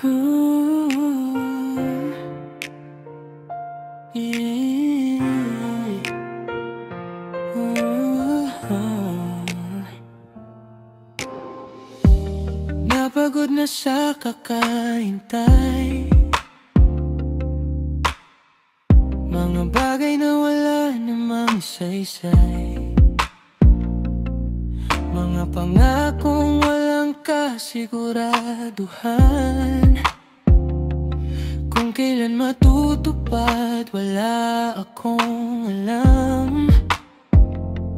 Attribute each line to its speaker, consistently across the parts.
Speaker 1: Ooh, yeah. Ooh. Napagod na sa kakahintay, mga bagay na wala namang saysay, mga pangakong walang kasiguraduhan. Kung kailan matutupad, wala akong alam.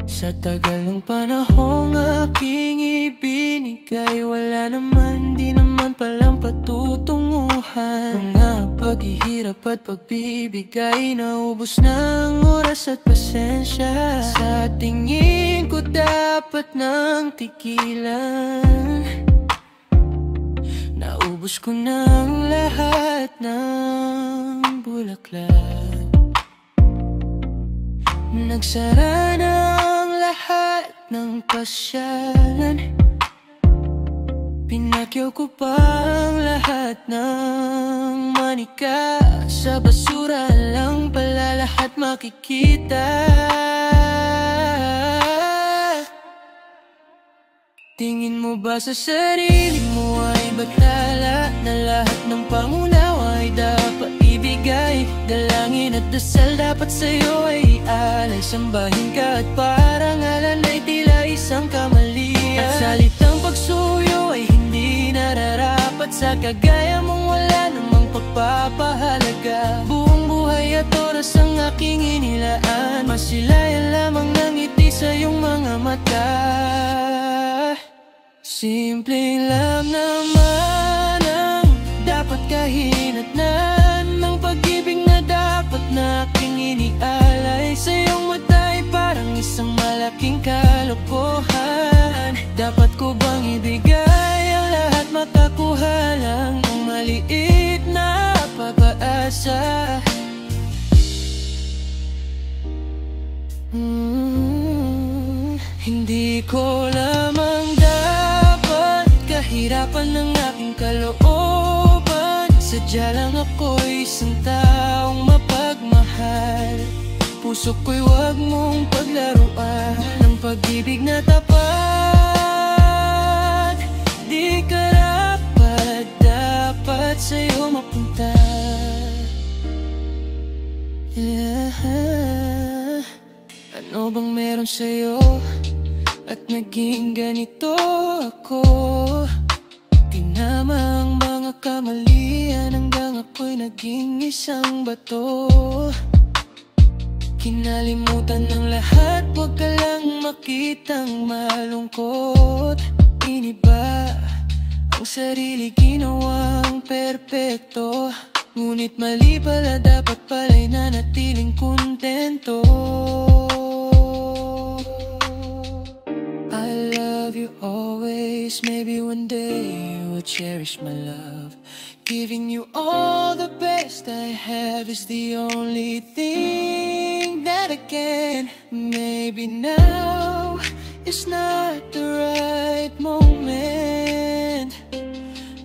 Speaker 1: Sa tagal ng panahong aking ibinigay, wala naman, di naman palang patutunguhan. Mga paghihirap at pagbibigay, naubos na ang oras at pasensya. Sa tingin ko dapat nang tigilan, naubos ko na ang lahat ng bulaklak. Nagsara na ang lahat ng pasyalan, pinakyaw ko pa ang lahat ng manika. Sa basura lang pala lahat makikita. Tingin mo ba sa sarili mo ay batala na lahat ng pangunawa ay dapat ibigay? Dalangin at dasal dapat sa'yo ay alay, sambahin ka at parangalan ay tila isang kamalian. At salitang pagsuyo ay hindi nararapat sa kagaya mong wala namang pagpapahalaga. Buong buhay at oras ang aking inilaan, masilayan lamang ng ngiti sa iyong mga mata. Simple lang naman ang dapat kahinatnan ng pag-ibig na dapat na aking inialay. Sa iyong mata ay parang isang malaking kalokohan. Dapat ko bang ibigay ang lahat, makakuha lang ng maliit na pag-asa? Hindi ko lamang kahirapan ng aking kalooban. Sadya lang ako'y isang taong mapagmahal. Puso ko'y huwag mong paglaruan ng pag-ibig na tapat. Di karapat dapat sa'yo mapunta. Ano bang meron sa'yo at naging ganito ako? Tinama ang mga kamalian hanggang ako'y naging isang bato. Kinalimutan ng lahat, huwag ka lang makitang malungkot. Iniba ang sarili, ginawang perpekto. Ngunit mali pala, dapat pala'y nanatiling kontento. I love you always, maybe one day you will cherish my love. Giving you all the best I have is the only thing that I can. Maybe now is not the right moment.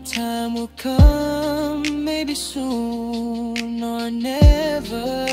Speaker 1: Time will come, maybe soon or never.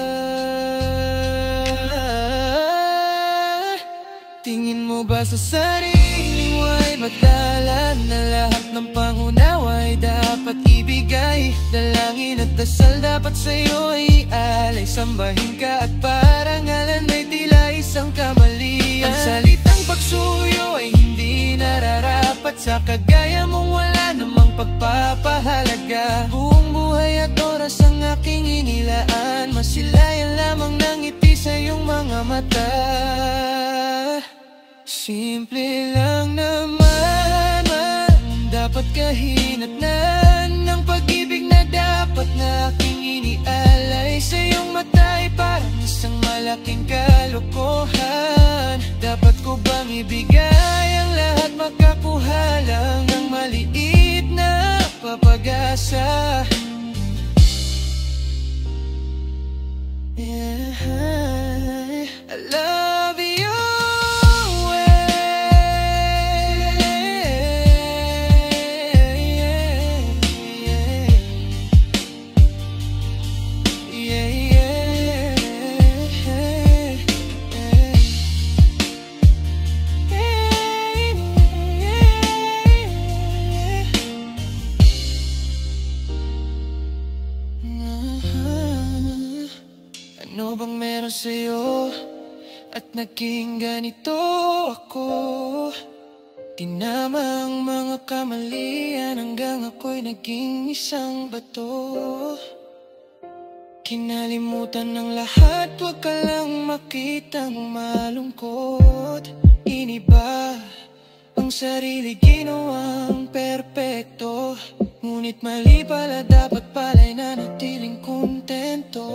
Speaker 1: Tingin mo ba sa sarili mo ay madala na lahat ng pangunawa ay dapat ibigay? Dalangin at dasal dapat sa'yo ay alay, sambahin ka at parangalan ay tila isang kamalian. Ang salitang pagsuyo ay hindi nararapat sa kagaya mong wala namang pagpapahalaga. Buong buhay at oras ang aking inilaan, masilayan lamang ng ngiti sa iyong mga mata. Simple lang naman ang dapat kahinatnan ng pag-ibig na dapat na aking inialay. Sa iyong mata ay parang isang malaking kalokohan. Dapat ko bang ibigay ang lahat, makakuha lang ng maliit na papag-asa? I love you. naging ganito ako. Tinamang mga kamalian hanggang ako'y naging isang bato. Kinalimutan ng lahat, huwag ka lang makitang malungkot. Iniba ang sarili, ginawang perpekto. Ngunit mali pala, dapat pala'y nanatiling kontento.